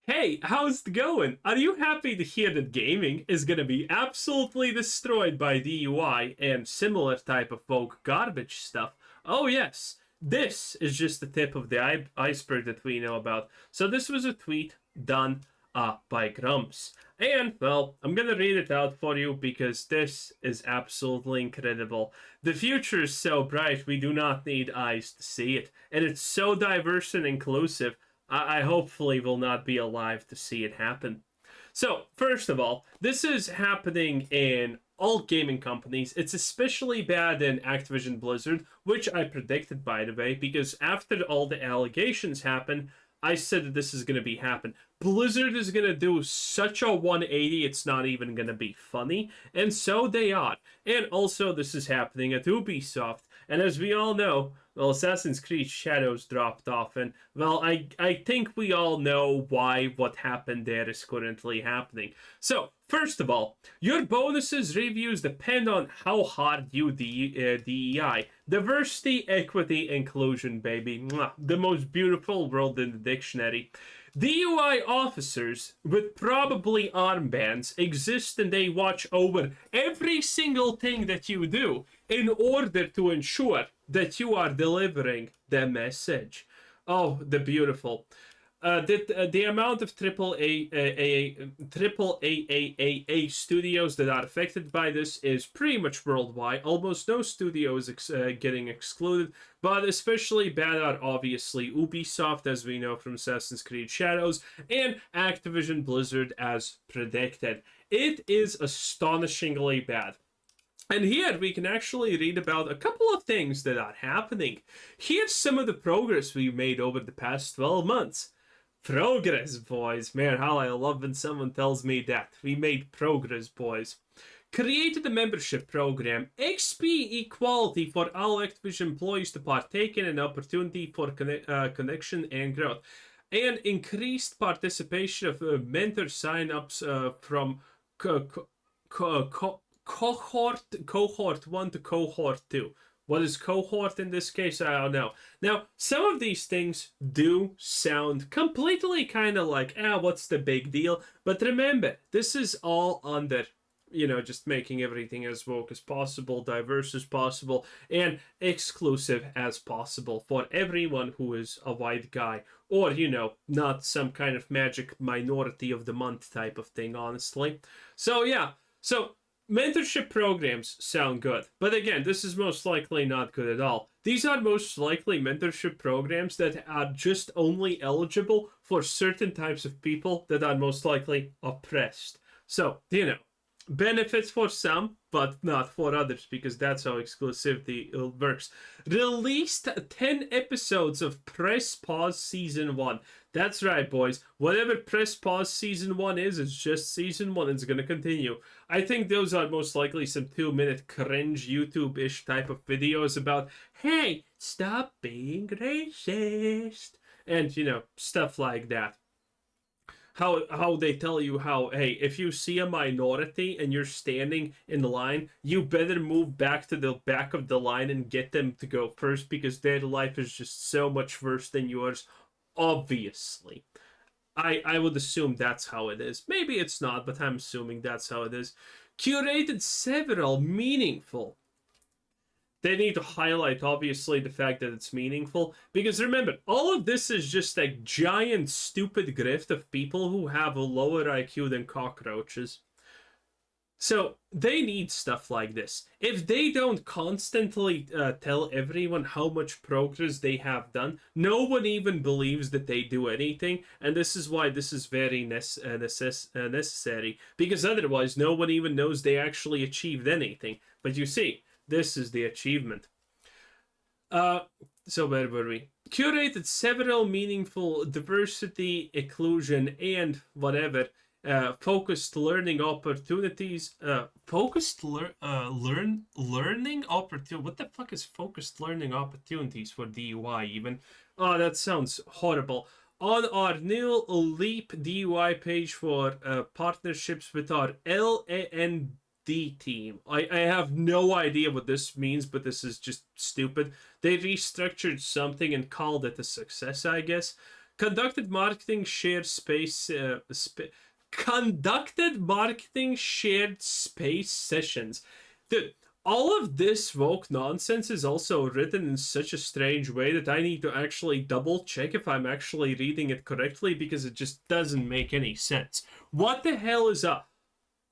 Hey, how's it going? Are you happy to hear that gaming is gonna be absolutely destroyed by DUI and similar type of woke garbage stuff? Oh yes, this is just the tip of the iceberg that we know about. So this was a tweet done by Grumps. And, well, I'm gonna read it out for you because this is absolutely incredible. The future is so bright, we do not need eyes to see it. And it's so diverse and inclusive. I hopefully will not be alive to see it happen. So, first of all, this is happening in all gaming companies. It's especially bad in Activision Blizzard, which I predicted, by the way, because after all the allegations happened, I said that this is going to be happen. Blizzard is going to do such a 180, it's not even going to be funny, and so they are. And also, this is happening at Ubisoft. And as we all know, well, Assassin's Creed Shadows dropped off, and well, I think we all know why what happened there is currently happening. So, first of all, your bonuses reviews depend on how hard you DEI. Diversity, equity, inclusion, baby. Mwah. The most beautiful word in the dictionary. DUI officers with probably armbands exist and they watch over every single thing that you do in order to ensure that you are delivering the message. Oh, the beautiful. The amount of triple A studios that are affected by this is pretty much worldwide. Almost no studio is getting excluded, but especially bad are obviously Ubisoft, as we know from Assassin's Creed Shadows, and Activision Blizzard, as predicted. It is astonishingly bad. And here we can actually read about a couple of things that are happening. Here's some of the progress we made over the past 12 months. Progress, boys. Man, how I love when someone tells me that. We made progress, boys. Created a membership program, XP equality for all Activision employees to partake in an opportunity for connection and growth. And increased participation of mentor sign-ups from cohort 1 to cohort 2. What is cohort in this case? I don't know. Now, some of these things do sound completely kind of like, what's the big deal? But remember, this is all under, just making everything as woke as possible, diverse as possible, and exclusive as possible for everyone who is a white guy. Or, not some kind of magic minority of the month type of thing, honestly. So, yeah. So, mentorship programs sound good, but again, this is most likely not good at all. These are most likely mentorship programs that are just only eligible for certain types of people that are most likely oppressed. So, benefits for some, but not for others, because that's how exclusivity works. Released 10 episodes of Press Pause Season 1. That's right, boys. Whatever Press Pause Season 1 is, it's just Season 1. It's going to continue. I think those are most likely some 2-minute cringe YouTube-ish type of videos about, hey, stop being racist. And, stuff like that. How they tell you how, hey, if you see a minority and you're standing in the line, you better move back to the back of the line and get them to go first because their life is just so much worse than yours, obviously. I would assume that's how it is. Maybe it's not, but I'm assuming that's how it is. Curated several meaningful. They need to highlight, obviously, the fact that it's meaningful. Because remember, all of this is just a giant, stupid grift of people who have a lower IQ than cockroaches. So, they need stuff like this. If they don't constantly tell everyone how much progress they have done, no one even believes that they do anything. And this is why this is very necessary. Because otherwise, no one even knows they actually achieved anything. But you see, this is the achievement. So where were we? Curated several meaningful diversity, inclusion, and whatever focused learning opportunities. Learning opportunity. What the fuck is focused learning opportunities for DUI even? Oh, that sounds horrible. On our new Leap DUI page for partnerships with our LAN team. I have no idea what this means, but this is just stupid. They restructured something and called it a success, I guess. conducted marketing shared space conducted marketing shared space sessions. Dude, all of this woke nonsense is also written in such a strange way that I need to actually double check if I'm actually reading it correctly, because it just doesn't make any sense. What the hell is a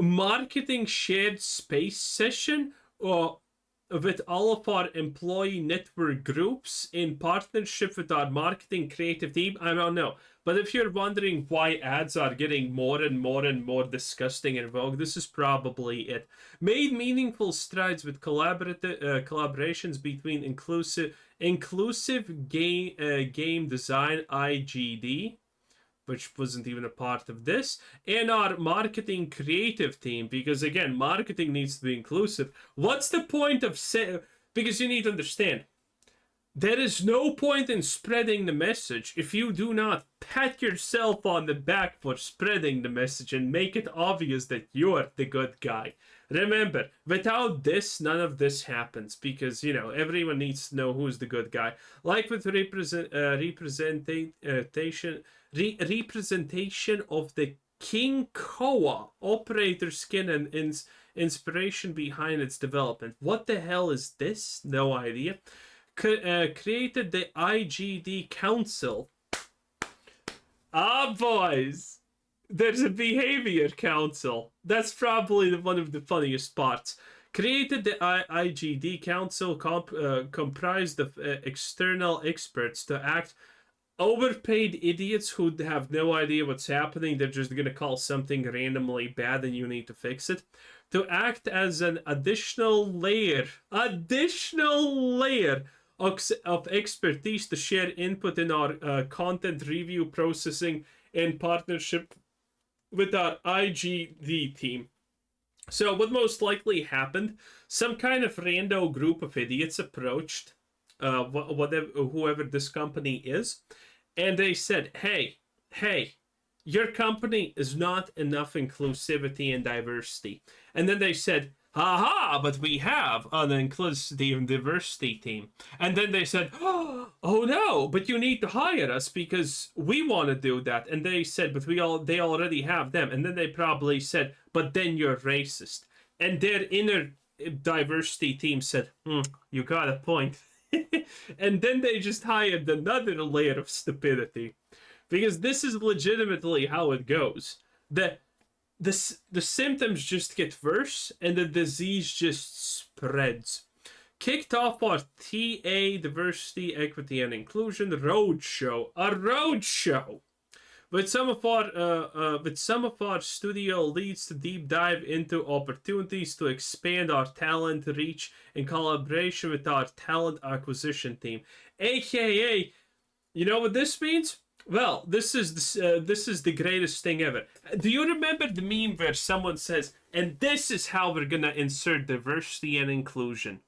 marketing shared space session with all of our employee network groups in partnership with our marketing creative team? I don't know. But if you're wondering why ads are getting more and more and more disgusting and vogue, this is probably it. Made meaningful strides with collaborations between inclusive game design (IGD), which wasn't even a part of this, and our marketing creative team, because again, marketing needs to be inclusive. What's the point of because you need to understand, there is no point in spreading the message if you do not pat yourself on the back for spreading the message and make it obvious that you're the good guy. Remember, without this, none of this happens, because, you know, everyone needs to know who's the good guy. Like with representation of the King Koa, operator skin and inspiration behind its development. What the hell is this? No idea. Created the IGD Council. Ah, boys! There's a behavior council. That's probably one of the funniest parts. Created the IGD Council, comprised of external experts to act overpaid idiots who have no idea what's happening. They're just going to call something randomly bad and you need to fix it. To act as an additional layer of expertise to share input in our content review processing in partnership with our IGD team. So what most likely happened, some kind of rando group of idiots approached whoever this company is, and they said, hey, your company is not enough inclusivity and diversity. And then they said, haha, but we have an inclusivity and diversity team. And then they said, oh no, but you need to hire us because we want to do that. And they said, but they already have them. And then they probably said, but then you're racist. And their inner diversity team said, you got a point. And then they just hired another layer of stupidity, because this is legitimately how it goes. The symptoms just get worse and the disease just spreads. Kicked off our TA, diversity, equity, and inclusion roadshow. A roadshow with some of our studio leads to deep dive into opportunities to expand our talent reach in collaboration with our talent acquisition team. AKA, you know what this means? Well, this is the greatest thing ever. Do you remember the meme where someone says, and this is how we're gonna insert diversity and inclusion?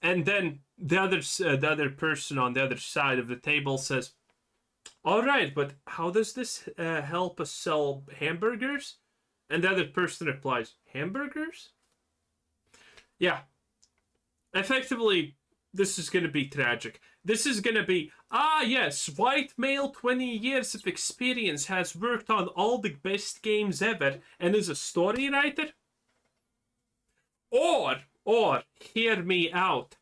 And then the other person on the other side of the table says, all right, but how does this help us sell hamburgers? And the other person replies, hamburgers? Yeah. Effectively, this is going to be tragic. This is going to be, yes, white male, 20 years of experience, has worked on all the best games ever and is a story writer? Or, hear me out.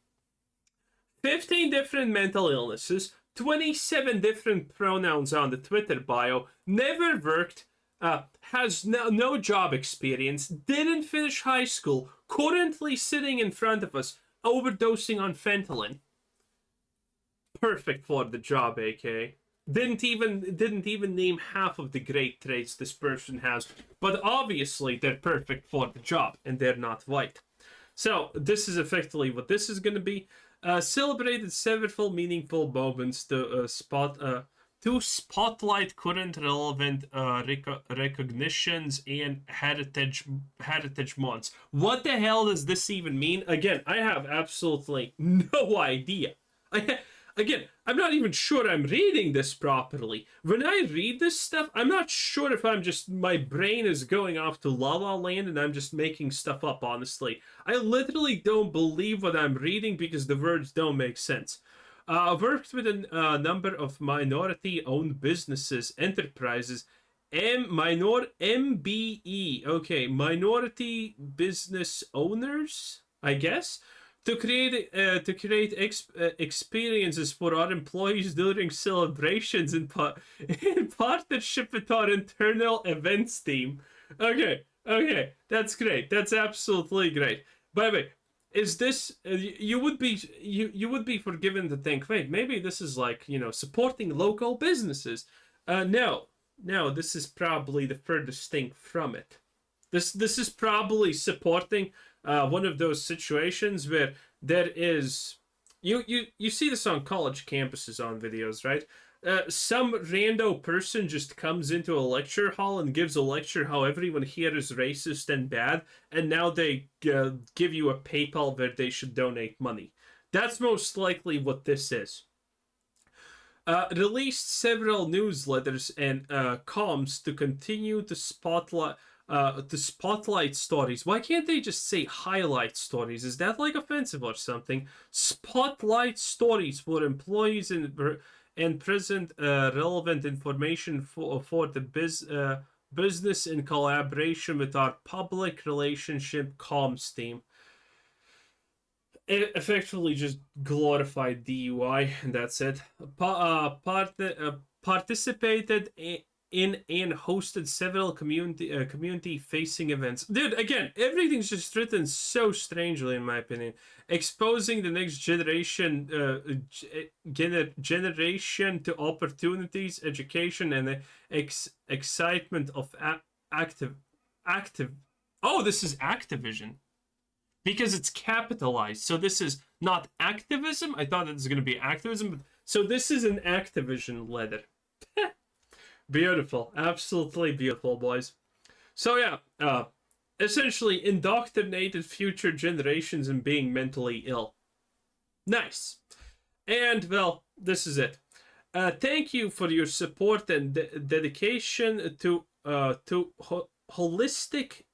15 different mental illnesses, 27 different pronouns on the Twitter bio, never worked, has no job experience, didn't finish high school, currently sitting in front of us, overdosing on fentanyl. Perfect for the job, AK. Didn't even name half of the great traits this person has, but obviously they're perfect for the job, and they're not white. So this is effectively what this is going to be. Celebrated several meaningful moments to spotlight current relevant recognitions and heritage months. What the hell does this even mean? Again, I have absolutely no idea. Again, I'm not even sure I'm reading this properly. When I read this stuff, I'm not sure if my brain is going off to La La Land and I'm just making stuff up, honestly. I literally don't believe what I'm reading because the words don't make sense. I've worked with a number of minority-owned businesses, enterprises, MBE. Okay, minority business owners, I guess, to create experiences for our employees during celebrations in partnership with our internal events team. Okay, okay, that's great. That's absolutely great. By the way, is this you would be forgiven to think, wait, maybe this is like, supporting local businesses. No, this is probably the furthest thing from it. This is probably supporting one of those situations where there is you see this on college campuses on videos, right? Some rando person just comes into a lecture hall and gives a lecture how everyone here is racist and bad, and now they give you a PayPal where they should donate money. That's most likely what this is. Released several newsletters and comms to continue to spotlight stories. Why can't they just say highlight stories? Is that like offensive or something? Spotlight stories for employees and present relevant information for the business in collaboration with our public relationship comms team. It effectively just glorified DUI, and that's it. Participated in and hosted several community facing events. Dude, again, everything's just written so strangely in my opinion. Exposing the next generation to opportunities, education, and the excitement of active. Oh, this is Activision. Because it's capitalized. So this is not activism. I thought it was going to be activism. But, so this is an Activision letter. Beautiful. Absolutely beautiful, boys. So yeah, essentially indoctrinated future generations in being mentally ill. Nice. And, well, this is it. Thank you for your support and dedication to holistic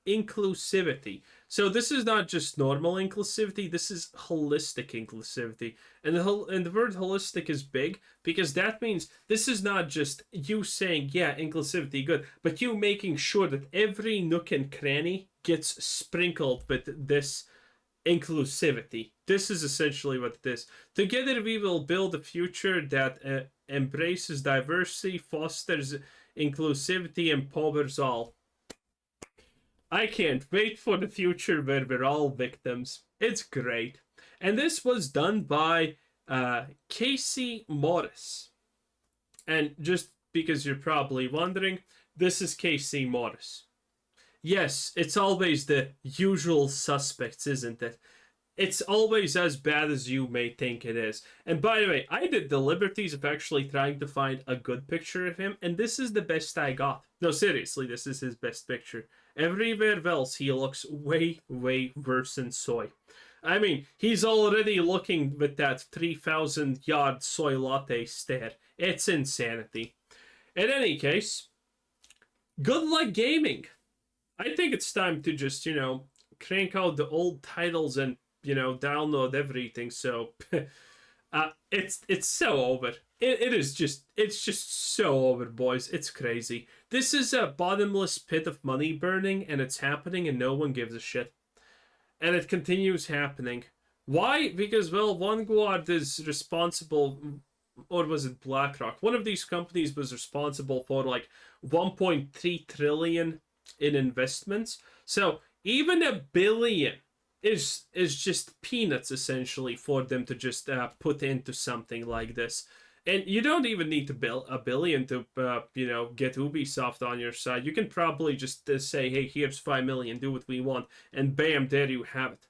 inclusivity. So this is not just normal inclusivity, this is holistic inclusivity. And the word holistic is big because that means this is not just you saying, yeah, inclusivity, good, but you making sure that every nook and cranny gets sprinkled with this inclusivity. This is essentially what it is. Together we will build a future that embraces diversity, fosters inclusivity, empowers all. I can't wait for the future where we're all victims. It's great. And this was done by Casey Morris. And just because you're probably wondering, this is Casey Morris. Yes, it's always the usual suspects, isn't it? It's always as bad as you may think it is. And by the way, I did the liberties of actually trying to find a good picture of him, and this is the best I got. No, seriously, this is his best picture. Everywhere else, he looks way, way worse than soy. I mean, he's already looking with that 3,000-yard soy latte stare. It's insanity. In any case, good luck gaming. I think it's time to just, crank out the old titles and, download everything. So, it's so over. It's just so over, boys. It's crazy. This is a bottomless pit of money burning, and it's happening, and no one gives a shit. And it continues happening. Why? Because, well, Vanguard is responsible, or was it BlackRock? One of these companies was responsible for like 1.3 trillion in investments. So even $1 billion is just peanuts essentially for them to just put into something like this. And you don't even need to build $1 billion to get Ubisoft on your side. You can probably just say, hey, here's 5 million, do what we want, and bam, there you have it.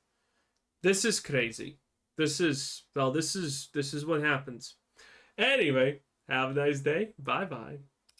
This is crazy. This is what happens. Anyway, have a nice day. Bye bye.